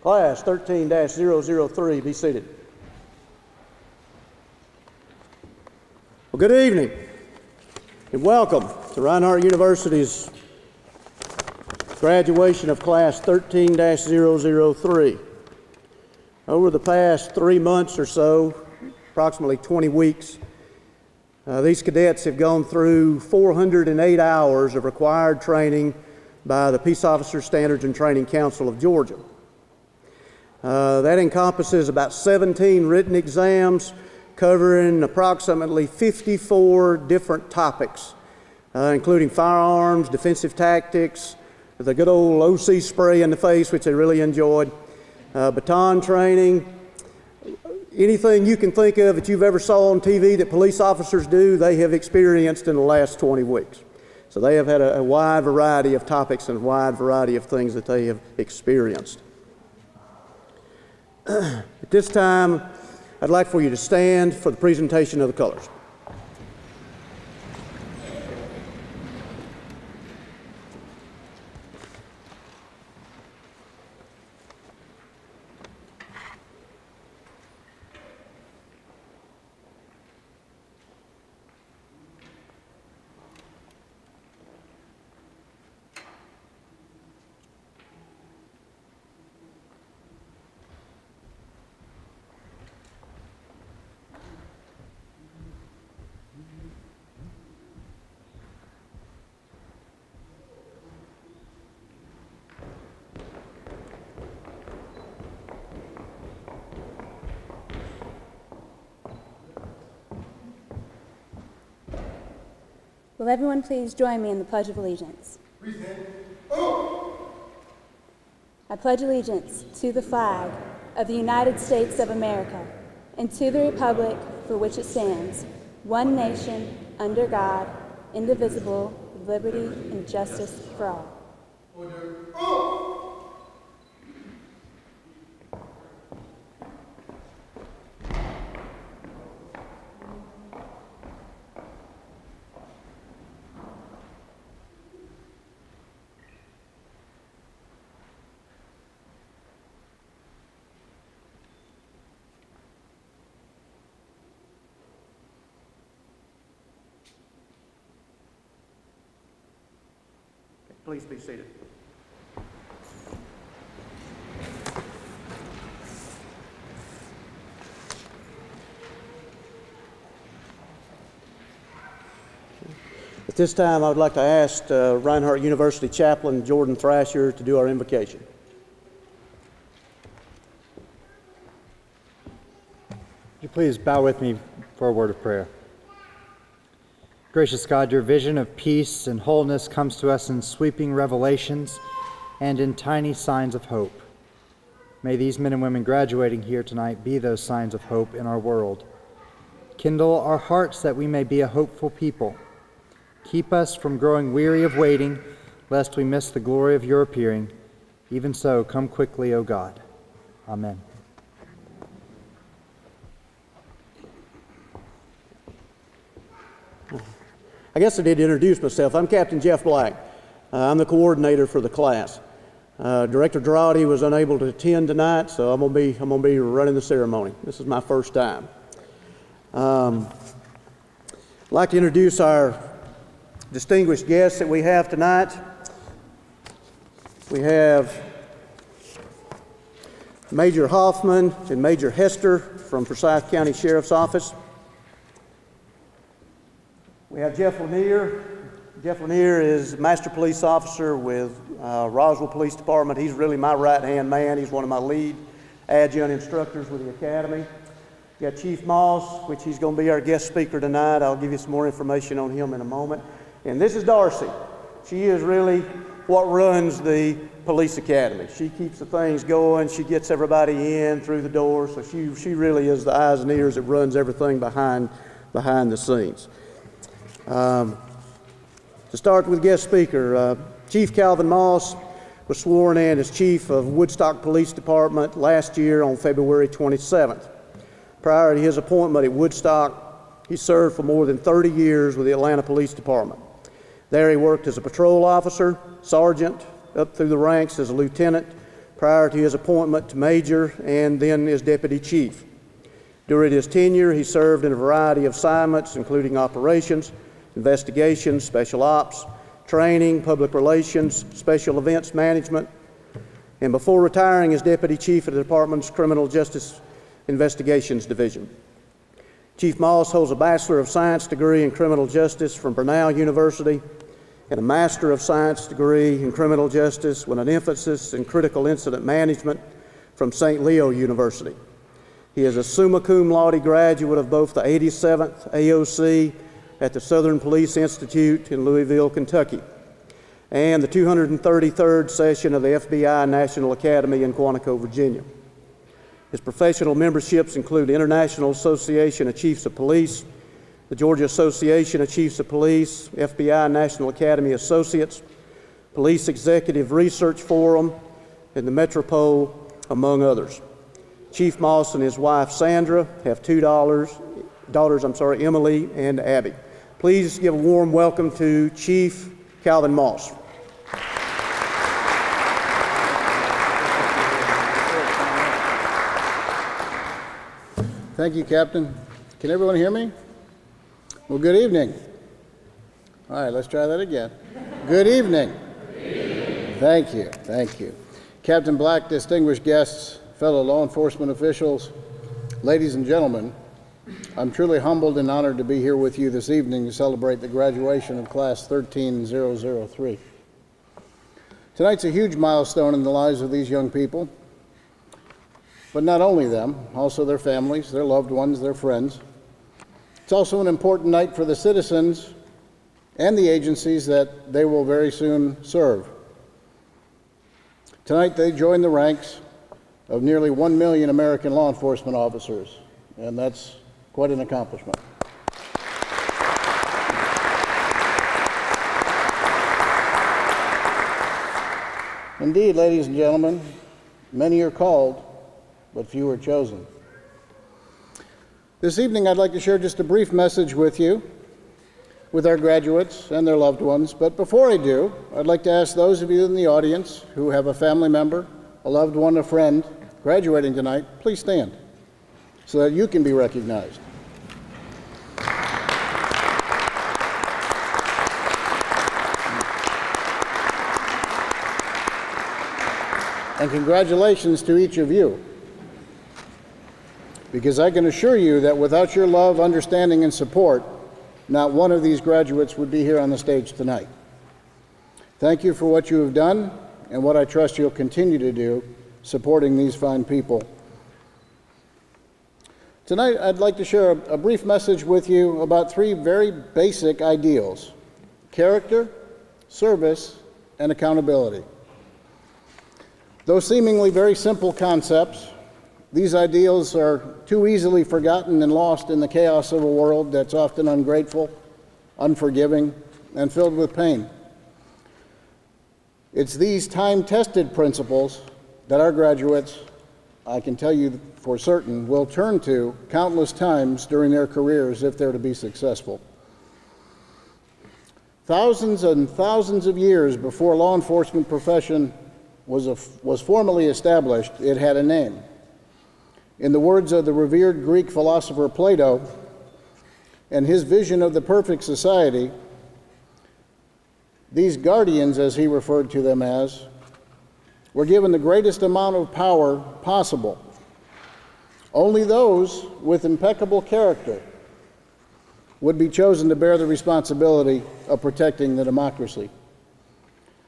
Class 13-003, be seated. Well, good evening and welcome to Reinhardt University's graduation of Class 13-003. Over the past 3 months or so, approximately 20 weeks, these cadets have gone through 408 hours of required training by the Peace Officer Standards and Training Council of Georgia. That encompasses about 17 written exams covering approximately 54 different topics, including firearms, defensive tactics, the good old OC spray in the face, which they really enjoyed, baton training, anything you can think of that you've ever saw on TV that police officers do, they have experienced in the last 20 weeks. So they have had a wide variety of topics and a wide variety of things that they have experienced. At this time, I'd like for you to stand for the presentation of the colors. Will everyone please join me in the Pledge of Allegiance? I pledge allegiance to the flag of the United States of America and to the republic for which it stands, one nation, under God, indivisible, with liberty and justice for all. Please be seated. At this time, I would like to ask Reinhardt University Chaplain Jordan Thrasher to do our invocation. Would you please bow with me for a word of prayer? Gracious God, your vision of peace and wholeness comes to us in sweeping revelations and in tiny signs of hope. May these men and women graduating here tonight be those signs of hope in our world. Kindle our hearts that we may be a hopeful people. Keep us from growing weary of waiting, lest we miss the glory of your appearing. Even so, come quickly, O God. Amen. I guess I need to introduce myself. I'm Captain Jeff Black. I'm the coordinator for the class. Director Girardi was unable to attend tonight, so I'm gonna be running the ceremony. This is my first time. I'd like to introduce our distinguished guests that we have tonight. We have Major Hoffman and Major Hester from Forsyth County Sheriff's Office. We have Jeff Lanier. Jeff Lanier is Master Police Officer with Roswell Police Department. He's really my right-hand man. He's one of my lead adjunct instructors with the Academy. We got Chief Moss, which he's going to be our guest speaker tonight. I'll give you some more information on him in a moment. And this is Darcy. She is really what runs the Police Academy. She keeps the things going. She gets everybody in through the door. So she really is the eyes and ears that runs everything behind the scenes. To start with guest speaker, Chief Calvin Moss was sworn in as Chief of Woodstock Police Department last year on February 27th. Prior to his appointment at Woodstock, he served for more than 30 years with the Atlanta Police Department. There he worked as a patrol officer, sergeant, up through the ranks as a lieutenant, prior to his appointment to major and then as deputy chief. During his tenure, he served in a variety of assignments, including operations, investigations, special ops, training, public relations, special events management, and before retiring as deputy chief of the department's Criminal Justice Investigations Division. Chief Moss holds a Bachelor of Science degree in Criminal Justice from Brenau University and a Master of Science degree in Criminal Justice with an emphasis in Critical Incident Management from St. Leo University. He is a summa cum laude graduate of both the 87th AOC at the Southern Police Institute in Louisville, Kentucky, and the 233rd session of the FBI National Academy in Quantico, Virginia. His professional memberships include the International Association of Chiefs of Police, the Georgia Association of Chiefs of Police, FBI National Academy Associates, Police Executive Research Forum, and the Metropole, among others. Chief Moss and his wife Sandra have two daughters, Emily and Abby. Please give a warm welcome to Chief Calvin Moss. Thank you, Captain. Can everyone hear me? Well, good evening. All right, let's try that again. Good evening. Thank you, thank you. Captain Black, distinguished guests, fellow law enforcement officials, ladies and gentlemen, I'm truly humbled and honored to be here with you this evening to celebrate the graduation of Class 13003. Tonight's a huge milestone in the lives of these young people, but not only them, also their families, their loved ones, their friends. It's also an important night for the citizens and the agencies that they will very soon serve. Tonight they join the ranks of nearly 1 million American law enforcement officers, and that's quite an accomplishment. Indeed, ladies and gentlemen, many are called, but few are chosen. This evening, I'd like to share just a brief message with you, with our graduates and their loved ones. But before I do, I'd like to ask those of you in the audience who have a family member, a loved one, a friend graduating tonight, please stand so that you can be recognized. And congratulations to each of you, because I can assure you that without your love, understanding, and support, not one of these graduates would be here on the stage tonight. Thank you for what you have done and what I trust you'll continue to do, supporting these fine people. Tonight, I'd like to share a brief message with you about three very basic ideals: character, service, and accountability. Though seemingly very simple concepts, these ideals are too easily forgotten and lost in the chaos of a world that's often ungrateful, unforgiving, and filled with pain. It's these time-tested principles that our graduates, I can tell you for certain, will turn to countless times during their careers if they're to be successful. Thousands and thousands of years before law enforcement profession was formally established, it had a name. In the words of the revered Greek philosopher Plato and his vision of the perfect society, these guardians, as he referred to them as, were given the greatest amount of power possible. Only those with impeccable character would be chosen to bear the responsibility of protecting the democracy.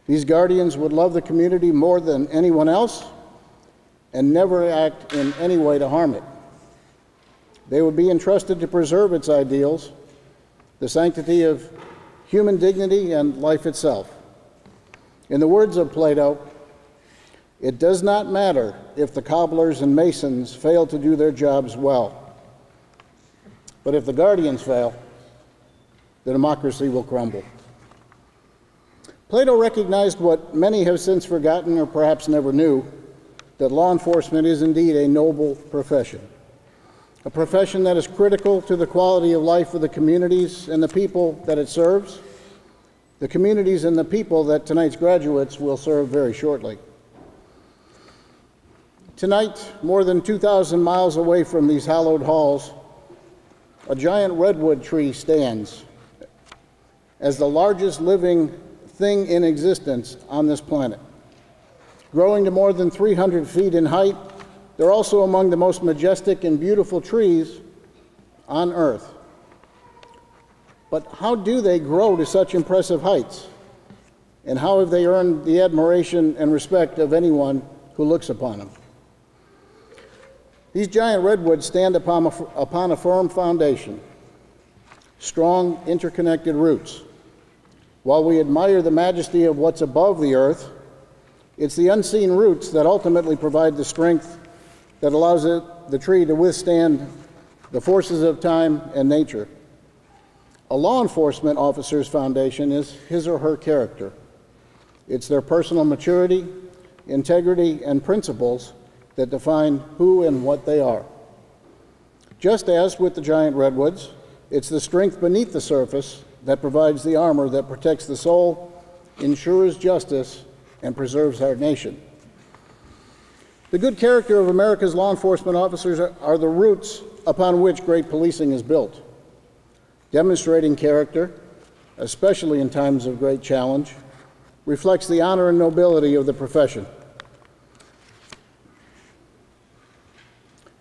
These guardians would love the community more than anyone else and never act in any way to harm it. They would be entrusted to preserve its ideals, the sanctity of human dignity and life itself. In the words of Plato, it does not matter if the cobblers and masons fail to do their jobs well, but if the guardians fail, the democracy will crumble. Plato recognized what many have since forgotten or perhaps never knew, that law enforcement is indeed a noble profession, a profession that is critical to the quality of life of the communities and the people that it serves, the communities and the people that tonight's graduates will serve very shortly. Tonight, more than 2,000 miles away from these hallowed halls, a giant redwood tree stands as the largest living thing in existence on this planet. Growing to more than 300 feet in height, they're also among the most majestic and beautiful trees on Earth. But how do they grow to such impressive heights? And how have they earned the admiration and respect of anyone who looks upon them? These giant redwoods stand upon a firm foundation, strong, interconnected roots. While we admire the majesty of what's above the earth, it's the unseen roots that ultimately provide the strength that allows the tree to withstand the forces of time and nature. A law enforcement officer's foundation is his or her character. It's their personal maturity, integrity, and principles that define who and what they are. Just as with the giant redwoods, it's the strength beneath the surface that provides the armor that protects the soul, ensures justice, and preserves our nation. The good character of America's law enforcement officers are the roots upon which great policing is built. Demonstrating character, especially in times of great challenge, reflects the honor and nobility of the profession.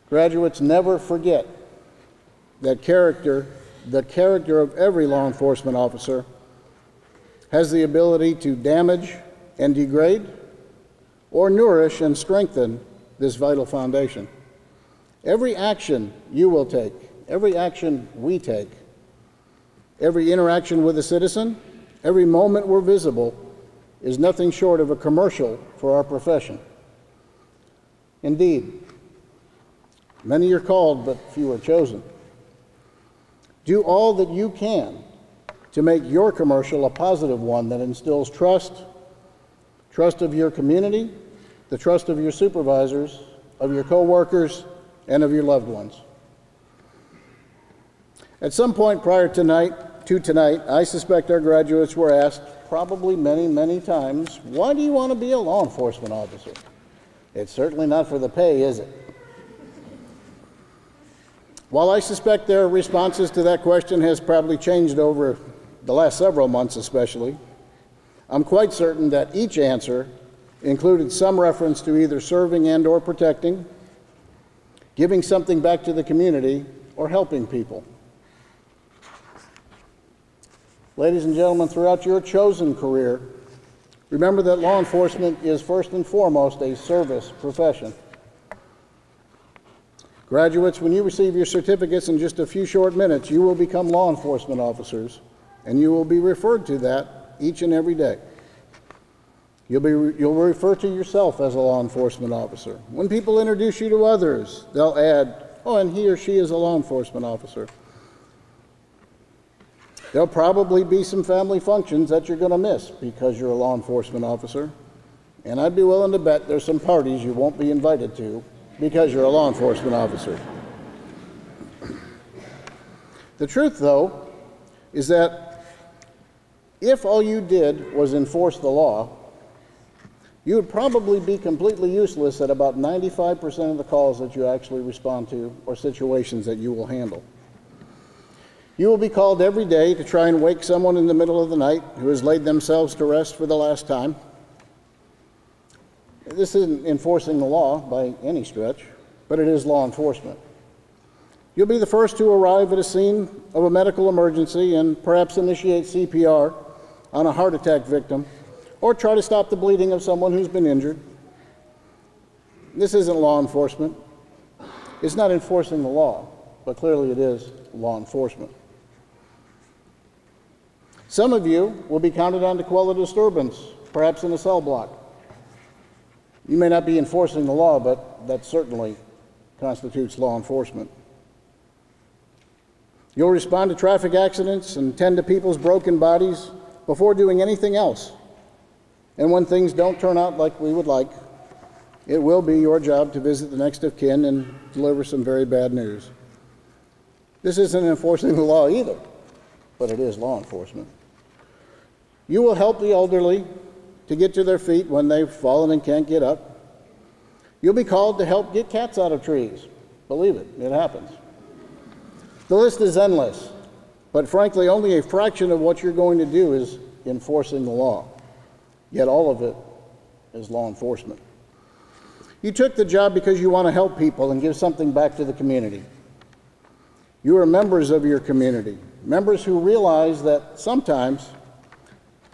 Graduates, never forget that the character of every law enforcement officer has the ability to damage and degrade or nourish and strengthen this vital foundation. Every action you will take, every action we take, every interaction with a citizen, every moment we're visible is nothing short of a commercial for our profession. Indeed, many are called, but few are chosen. Do all that you can to make your commercial a positive one that instills trust of your community, the trust of your supervisors, of your co-workers, and of your loved ones. At some point prior to tonight, I suspect our graduates were asked, probably many, many times, why do you want to be a law enforcement officer? It's certainly not for the pay, is it? While I suspect their responses to that question has probably changed over the last several months especially, I'm quite certain that each answer included some reference to either serving and or protecting, giving something back to the community, or helping people. Ladies and gentlemen, throughout your chosen career, remember that law enforcement is first and foremost a service profession. Graduates, when you receive your certificates in just a few short minutes, you will become law enforcement officers, and you will be referred to that each and every day. You'll refer to yourself as a law enforcement officer. When people introduce you to others, they'll add, oh, and he or she is a law enforcement officer. There'll probably be some family functions that you're going to miss because you're a law enforcement officer. And I'd be willing to bet there's some parties you won't be invited to because you're a law enforcement officer. The truth, though, is that if all you did was enforce the law, you would probably be completely useless at about 95% of the calls that you actually respond to or situations that you will handle. You will be called every day to try and wake someone in the middle of the night who has laid themselves to rest for the last time. This isn't enforcing the law by any stretch, but it is law enforcement. You'll be the first to arrive at a scene of a medical emergency and perhaps initiate CPR on a heart attack victim, or try to stop the bleeding of someone who's been injured. This isn't law enforcement. It's not enforcing the law, but clearly it is law enforcement. Some of you will be counted on to quell a disturbance, perhaps in a cell block. You may not be enforcing the law, but that certainly constitutes law enforcement. You'll respond to traffic accidents and tend to people's broken bodies before doing anything else. And when things don't turn out like we would like, it will be your job to visit the next of kin and deliver some very bad news. This isn't enforcing the law either, but it is law enforcement. You will help the elderly to get to their feet when they've fallen and can't get up. You'll be called to help get cats out of trees. Believe it, it happens. The list is endless, but frankly, only a fraction of what you're going to do is enforcing the law. Yet all of it is law enforcement. You took the job because you want to help people and give something back to the community. You are members of your community, members who realize that sometimes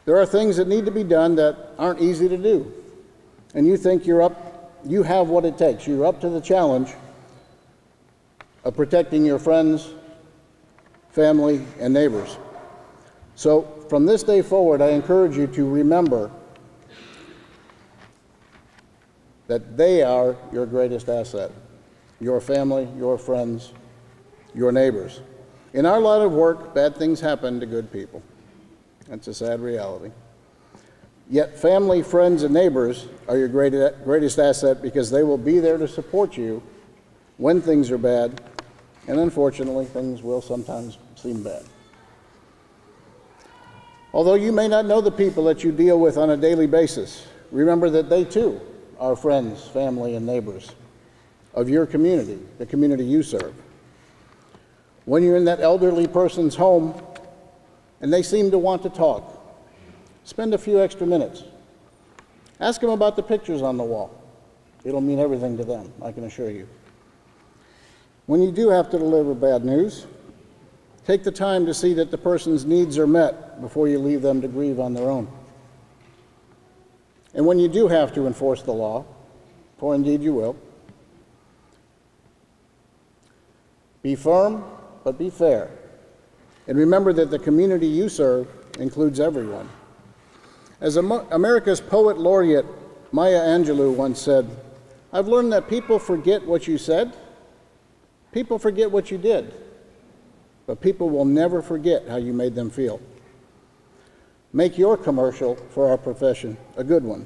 there are things that need to be done that aren't easy to do. And you think you have what it takes. You're up to the challenge of protecting your friends, family, and neighbors. So from this day forward, I encourage you to remember that they are your greatest asset, your family, your friends, your neighbors. In our line of work, bad things happen to good people. That's a sad reality. Yet family, friends, and neighbors are your greatest asset because they will be there to support you when things are bad, and unfortunately, things will sometimes seem bad. Although you may not know the people that you deal with on a daily basis, remember that they too are friends, family, and neighbors of your community, the community you serve. When you're in that elderly person's home and they seem to want to talk, spend a few extra minutes. Ask them about the pictures on the wall. It'll mean everything to them, I can assure you. When you do have to deliver bad news, take the time to see that the person's needs are met before you leave them to grieve on their own. And when you do have to enforce the law, for indeed you will, be firm, but be fair. And remember that the community you serve includes everyone. As America's poet laureate Maya Angelou once said, "I've learned that people forget what you said, people forget what you did, but people will never forget how you made them feel." Make your commercial for our profession a good one.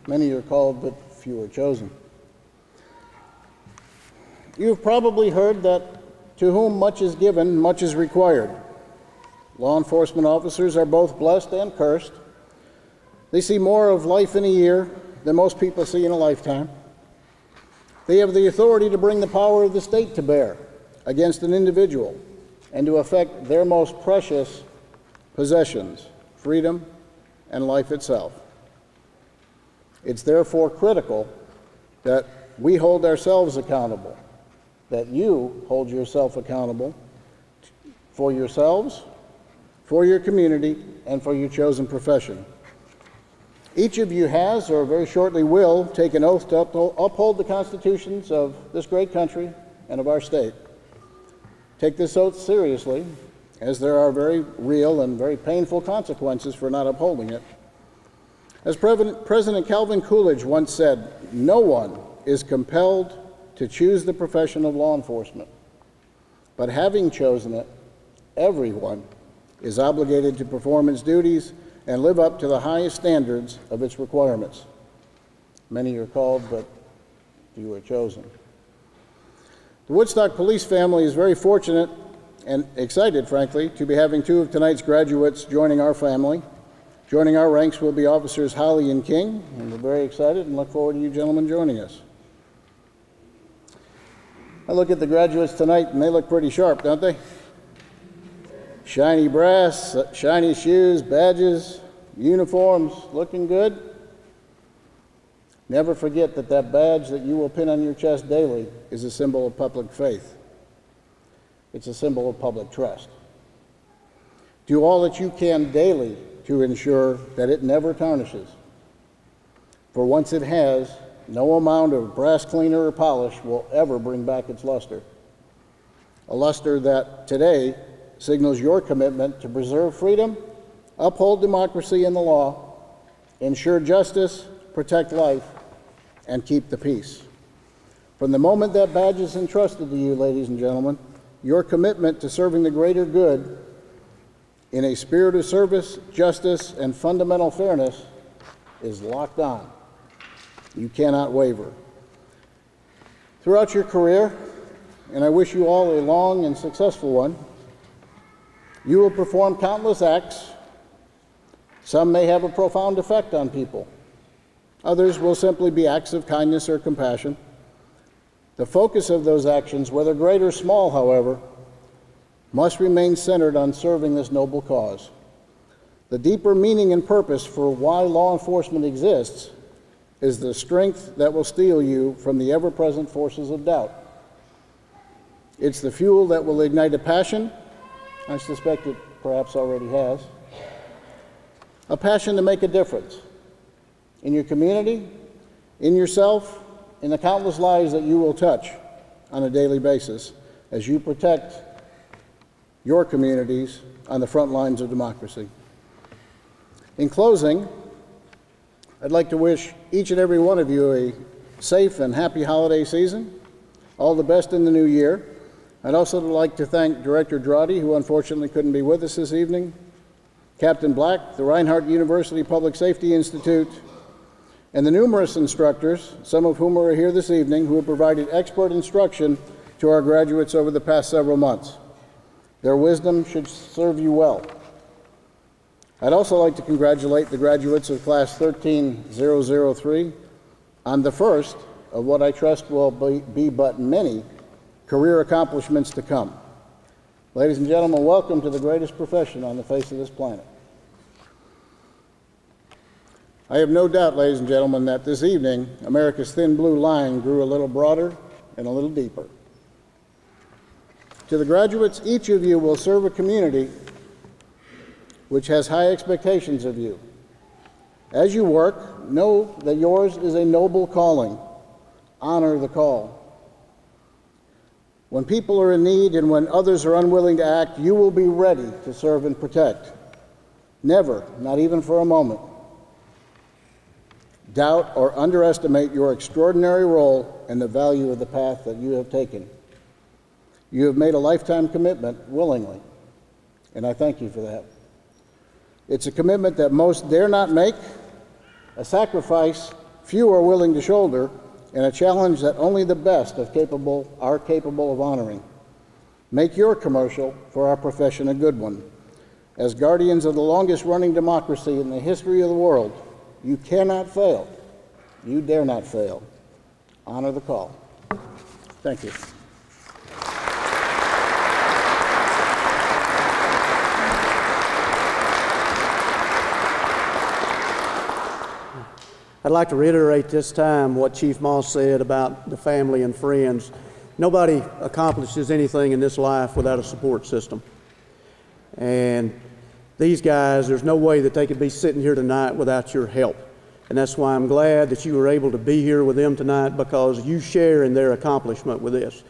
Many are called, but few are chosen. You've probably heard that to whom much is given, much is required. Law enforcement officers are both blessed and cursed. They see more of life in a year than most people see in a lifetime. They have the authority to bring the power of the state to bear against an individual and to affect their most precious possessions, freedom and life itself. It's therefore critical that we hold ourselves accountable, that you hold yourself accountable for yourselves, for your community, and for your chosen profession. Each of you has, or very shortly will, take an oath to uphold the constitutions of this great country and of our state. Take this oath seriously, as there are very real and very painful consequences for not upholding it. As President Calvin Coolidge once said, "No one is compelled to choose the profession of law enforcement, but having chosen it, everyone is obligated to perform its duties and live up to the highest standards of its requirements." Many are called, but few are chosen. The Woodstock Police family is very fortunate and excited, frankly, to be having two of tonight's graduates joining our family. Joining our ranks will be Officers Holly and King, and we're very excited and look forward to you gentlemen joining us. I look at the graduates tonight and they look pretty sharp, don't they? Shiny brass, shiny shoes, badges, uniforms, looking good. Never forget that that badge that you will pin on your chest daily is a symbol of public faith. It's a symbol of public trust. Do all that you can daily to ensure that it never tarnishes. For once it has, no amount of brass cleaner or polish will ever bring back its luster. A luster that today signals your commitment to preserve freedom, uphold democracy and the law, ensure justice, protect life, and keep the peace. From the moment that badge is entrusted to you, ladies and gentlemen, your commitment to serving the greater good in a spirit of service, justice, and fundamental fairness is locked on. You cannot waver. Throughout your career, and I wish you all a long and successful one, you will perform countless acts. Some may have a profound effect on people. Others will simply be acts of kindness or compassion. The focus of those actions, whether great or small, however, must remain centered on serving this noble cause. The deeper meaning and purpose for why law enforcement exists is the strength that will steel you from the ever-present forces of doubt. It's the fuel that will ignite a passion, I suspect it perhaps already has, a passion to make a difference in your community, in yourself, in the countless lives that you will touch on a daily basis as you protect your communities on the front lines of democracy. In closing, I'd like to wish each and every one of you a safe and happy holiday season. All the best in the new year. I'd also like to thank Director Drawdy, who unfortunately couldn't be with us this evening, Captain Black, the Reinhardt University Public Safety Institute, and the numerous instructors, some of whom are here this evening, who have provided expert instruction to our graduates over the past several months. Their wisdom should serve you well. I'd also like to congratulate the graduates of Class 13003 on the first of what I trust will be but many career accomplishments to come. Ladies and gentlemen, welcome to the greatest profession on the face of this planet. I have no doubt, ladies and gentlemen, that this evening, America's thin blue line grew a little broader and a little deeper. To the graduates, each of you will serve a community which has high expectations of you. As you work, know that yours is a noble calling. Honor the call. When people are in need and when others are unwilling to act, you will be ready to serve and protect. Never, not even for a moment, doubt or underestimate your extraordinary role and the value of the path that you have taken. You have made a lifetime commitment willingly, and I thank you for that. It's a commitment that most dare not make, a sacrifice few are willing to shoulder, and a challenge that only the best are capable of honoring. Make your commercial for our profession a good one. As guardians of the longest-running democracy in the history of the world, you cannot fail. You dare not fail. Honor the call. Thank you. I'd like to reiterate this time what Chief Moss said about the family and friends. Nobody accomplishes anything in this life without a support system. And these guys, there's no way that they could be sitting here tonight without your help. And that's why I'm glad that you were able to be here with them tonight, because you share in their accomplishment with this.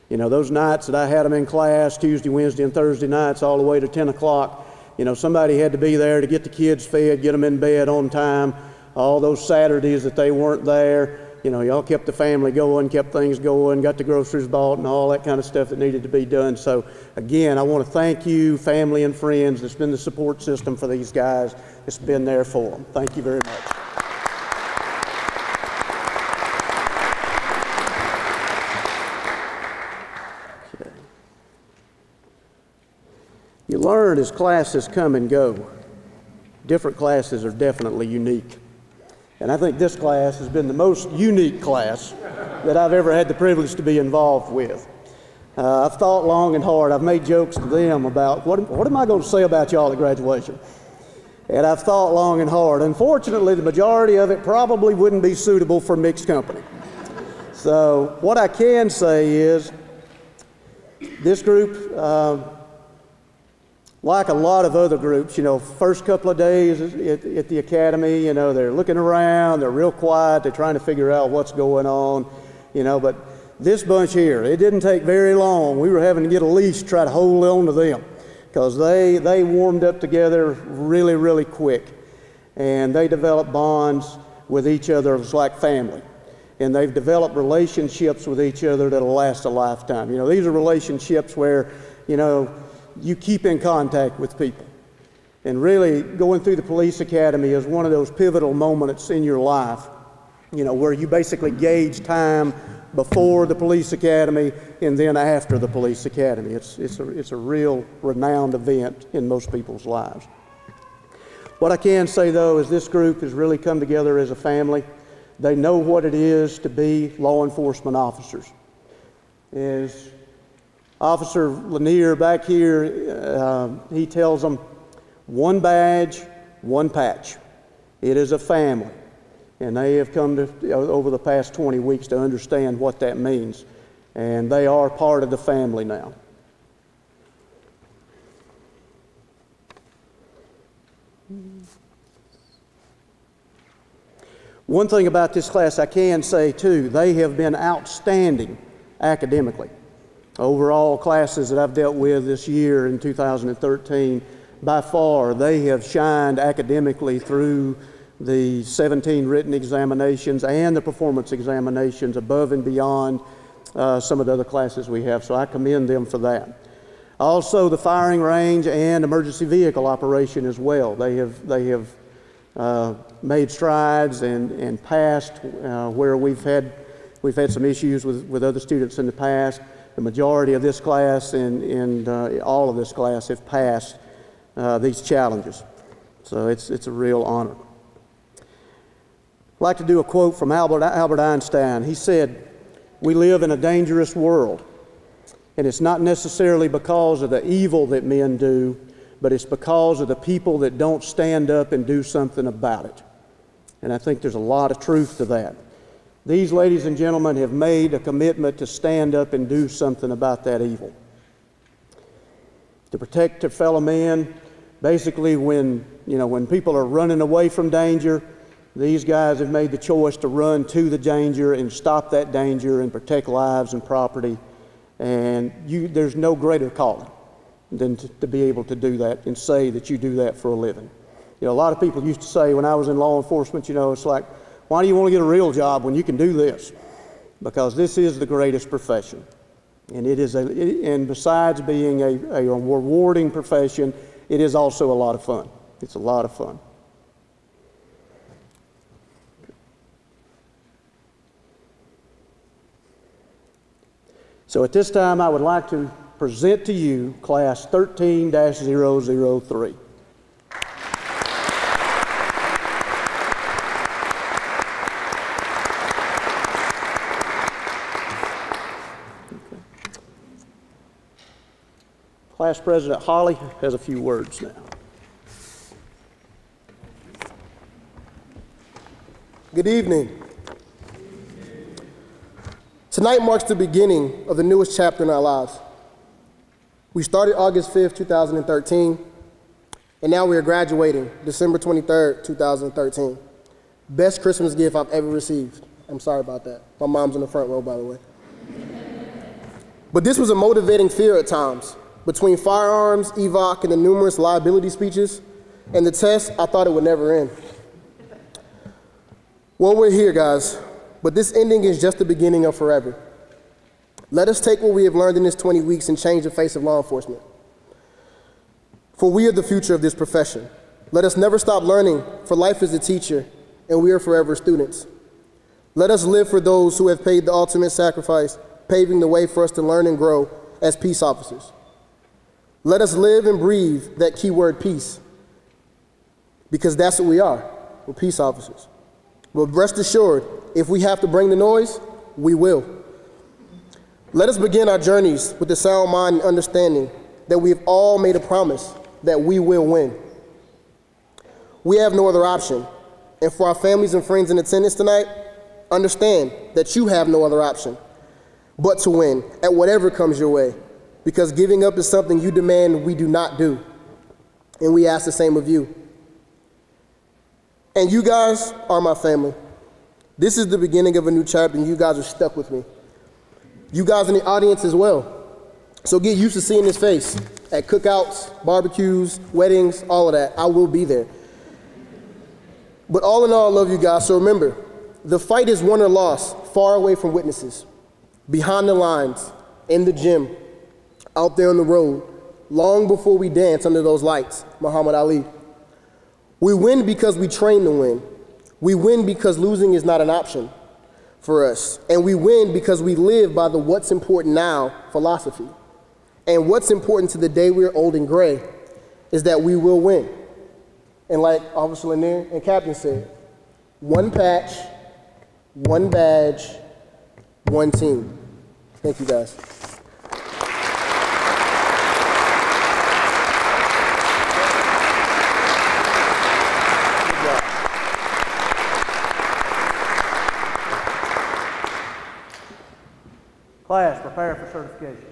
You know, those nights that I had them in class, Tuesday, Wednesday, and Thursday nights, all the way to 10 o'clock, you know, somebody had to be there to get the kids fed, get them in bed on time. All those Saturdays that they weren't there, you know, y'all kept the family going, kept things going, got the groceries bought and all that kind of stuff that needed to be done. So again, I want to thank you, family and friends. That's been the support system for these guys. It's been there for them. Thank you very much. Okay. You learn as classes come and go. Different classes are definitely unique. And I think this class has been the most unique class that I've ever had the privilege to be involved with. I've thought long and hard. I've made jokes to them about what am I going to say about y'all at graduation? And I've thought long and hard. Unfortunately, the majority of it probably wouldn't be suitable for mixed company. So what I can say is this group, like a lot of other groups, you know, first couple of days at the academy, you know, they're looking around, they're real quiet, they're trying to figure out what's going on, you know, but this bunch here, it didn't take very long. We were having to get a leash to try to hold on to them, because they warmed up together really, really quick. And they developed bonds with each other. It was like family. And they've developed relationships with each other that'll last a lifetime. You know, these are relationships where, you know, you keep in contact with people. And really, going through the police academy is one of those pivotal moments in your life, you know, where you basically gauge time before the police academy and then after the police academy. It's a real renowned event in most people's lives. What I can say, though, is this group has really come together as a family. They know what it is to be law enforcement officers. As Officer Lanier back here, he tells them, one badge, one patch. It is a family. And they have come to, over the past 20 weeks, to understand what that means. And they are part of the family now. One thing about this class I can say too, they have been outstanding academically. Overall classes that I've dealt with this year in 2013, by far they have shined academically through the 17 written examinations and the performance examinations above and beyond some of the other classes we have, so I commend them for that. Also, the firing range and emergency vehicle operation as well. They have made strides and passed where we've had some issues with other students in the past. The majority of this class and all of this class have passed these challenges. So it's a real honor. I'd like to do a quote from Albert Einstein. He said, "We live in a dangerous world, and it's not necessarily because of the evil that men do, but it's because of the people that don't stand up and do something about it." And I think there's a lot of truth to that. These ladies and gentlemen have made a commitment to stand up and do something about that evil. To protect their fellow men, basically when people are running away from danger, these guys have made the choice to run to the danger and stop that danger and protect lives and property. And there's no greater calling than to be able to do that and say that you do that for a living. A lot of people used to say when I was in law enforcement, it's like, why do you want to get a real job when you can do this? Because this is the greatest profession. And and besides being a rewarding profession, it is also a lot of fun. It's a lot of fun. So at this time, I would like to present to you Class 13-003. Class President Holly has a few words now. Good evening. Tonight marks the beginning of the newest chapter in our lives. We started August 5th, 2013, and now we are graduating December 23rd, 2013. Best Christmas gift I've ever received. I'm sorry about that. My mom's in the front row, by the way. But this was a motivating fear at times. Between firearms, evoc, and the numerous liability speeches, and the test, I thought it would never end. Well, we're here, guys. But this ending is just the beginning of forever. Let us take what we have learned in this 20 weeks and change the face of law enforcement. For we are the future of this profession. Let us never stop learning, for life is a teacher, and we are forever students. Let us live for those who have paid the ultimate sacrifice, paving the way for us to learn and grow as peace officers. Let us live and breathe that keyword peace, because that's what we are. We're peace officers. But rest assured, if we have to bring the noise, we will. Let us begin our journeys with the sound mind and understanding that we have all made a promise that we will win. We have no other option. And for our families and friends in attendance tonight, understand that you have no other option but to win at whatever comes your way, because giving up is something you demand we do not do. And we ask the same of you. And you guys are my family. This is the beginning of a new chapter, and you guys are stuck with me. You guys in the audience as well. So get used to seeing this face at cookouts, barbecues, weddings, all of that. I will be there. But all in all, I love you guys. So remember, the fight is won or lost far away from witnesses, behind the lines, in the gym, out there on the road, long before we dance under those lights, Muhammad Ali. We win because we train to win. We win because losing is not an option for us. And we win because we live by the what's important now philosophy. And what's important to the day we're old and gray is that we will win. And like Officer Lanier and Captain said, one patch, one badge, one team. Thank you, guys. Class, prepare for certification.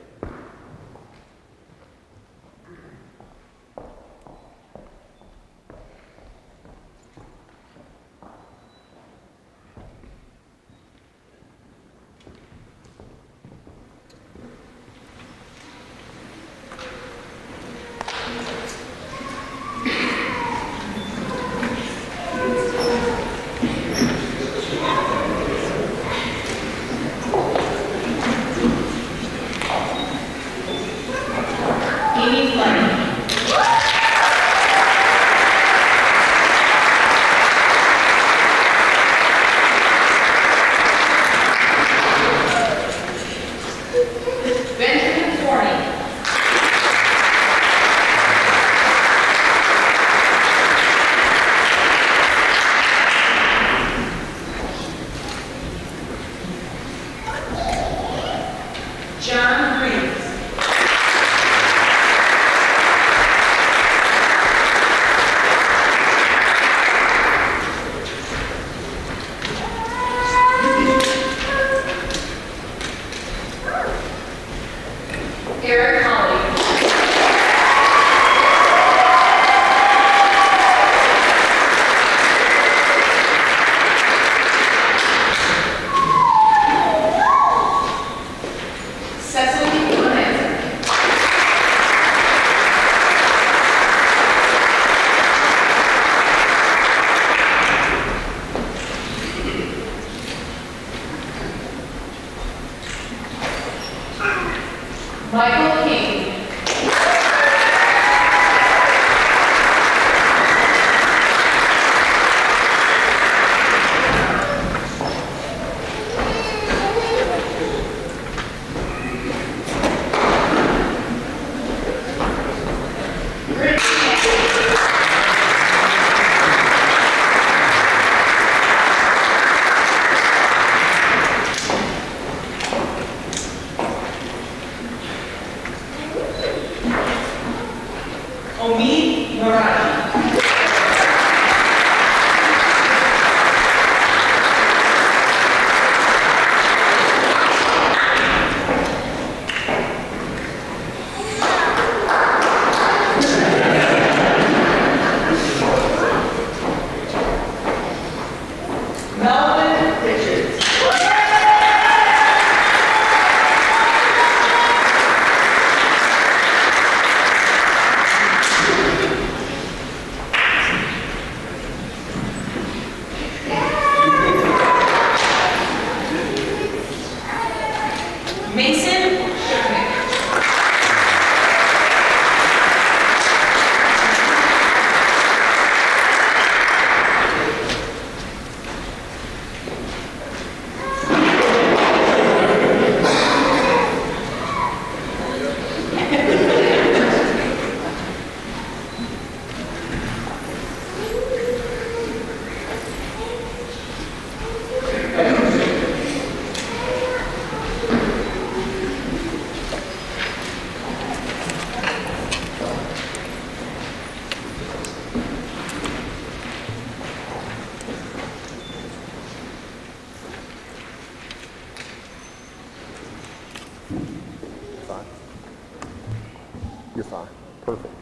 You're fine. Perfect.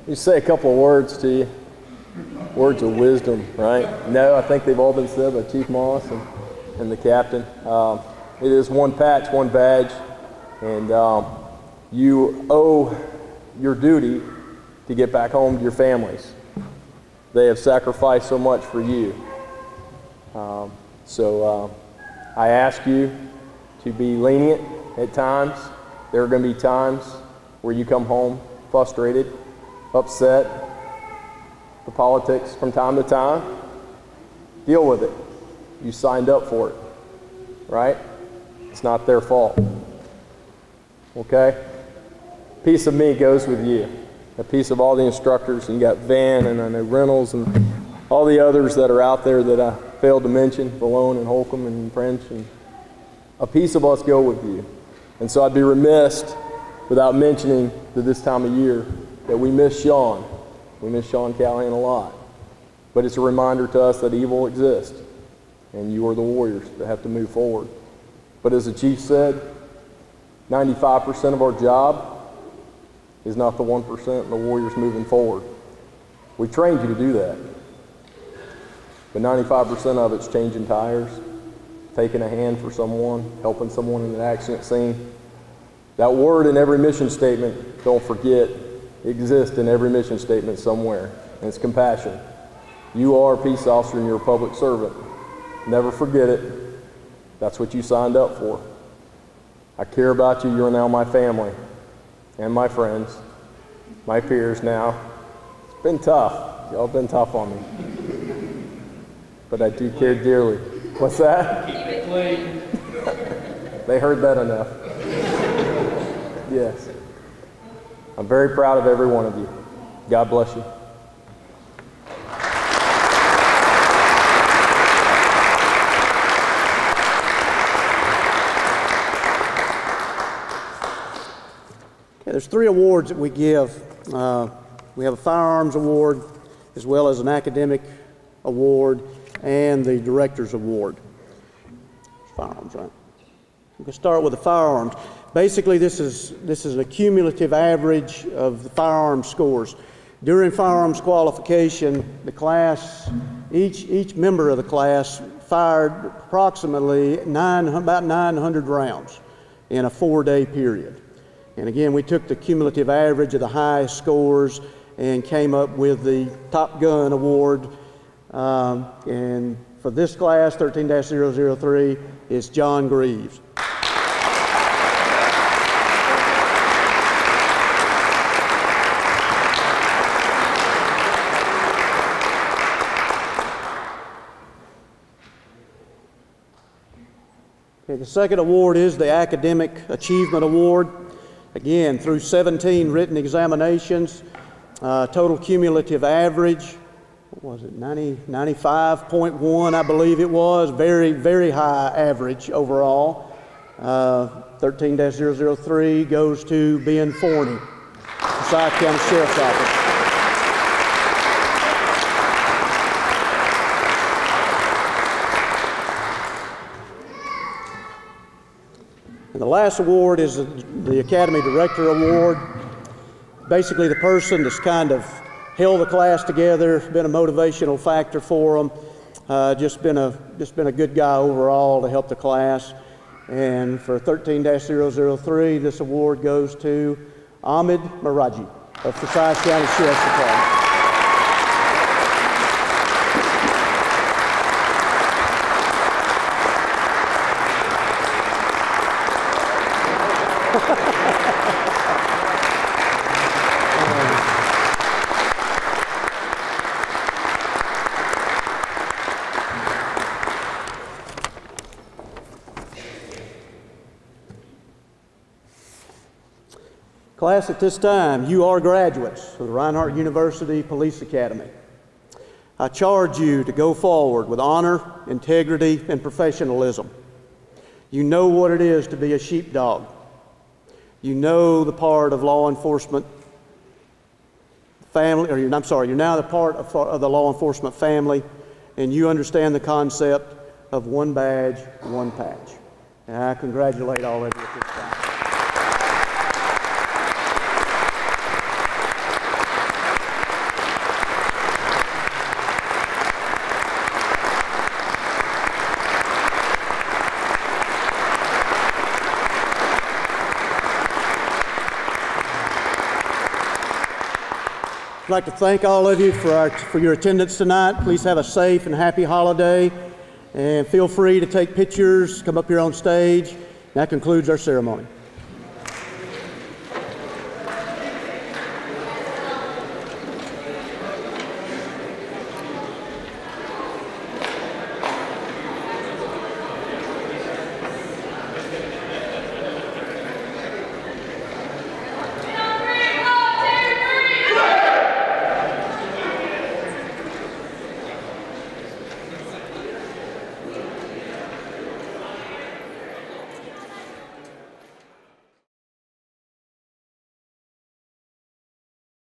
You say a couple of words to you. Words of wisdom, right? No, I think they've all been said by Chief Moss and the captain. It is one patch, one badge, and you owe your duty to get back home to your families. They have sacrificed so much for you. So I ask you to be lenient at times. There are going to be times where you come home frustrated, upset, the politics from time to time. Deal with it. You signed up for it, right? It's not their fault. Okay? A piece of me goes with you. A piece of all the instructors, and you got Van and I know Reynolds and all the others that are out there that failed to mention Valone and Holcomb and French, and a piece of us go with you. And so I'd be remiss without mentioning that this time of year that we miss Sean. We miss Sean Callahan a lot. But it's a reminder to us that evil exists, and you are the warriors that have to move forward. But as the chief said, 95% of our job is not the 1% and the warriors moving forward. We trained you to do that. But 95% of it's changing tires, taking a hand for someone, helping someone in an accident scene. That word in every mission statement, don't forget, exists in every mission statement somewhere, and it's compassion. You are a peace officer and you're a public servant. Never forget it. That's what you signed up for. I care about you. You're now my family and my friends, my peers now. It's been tough. Y'all been tough on me. But I do care dearly. What's that? Keep it clean. They heard that enough. Yes. I'm very proud of every one of you. God bless you. There's 3 awards that we give. We have a firearms award, as well as an academic award, and the director's award. Firearms, right? We can start with the firearms. Basically, this is a cumulative average of the firearms scores. During firearms qualification, the class, each member of the class fired approximately about 900 rounds in a 4-day period. And again, we took the cumulative average of the highest scores and came up with the Top Gun Award. And for this class, 13-003, is John Greaves. Okay, the second award is the Academic Achievement Award. Again, through 17 written examinations, total cumulative average, what was it, 95.1, I believe it was. Very, very high average overall. 13-003 goes to Ben Forney, Forsyth County Sheriff's Office. And the last award is the Academy Director Award. Basically, the person that's kind of held the class together, been a motivational factor for them, just been a good guy overall to help the class. And for 13-003, this award goes to Ahmed Maraji of Forsyth County Sheriff's Department. Class, at this time, you are graduates of the Reinhardt University Police Academy. I charge you to go forward with honor, integrity, and professionalism. You know what it is to be a sheepdog. You know the part of law enforcement family, or you're now the part of the law enforcement family, and you understand the concept of one badge, one patch. And I congratulate all of you at this time. I'd like to thank all of you for your attendance tonight. Please have a safe and happy holiday, and feel free to take pictures, come up here on stage. That concludes our ceremony.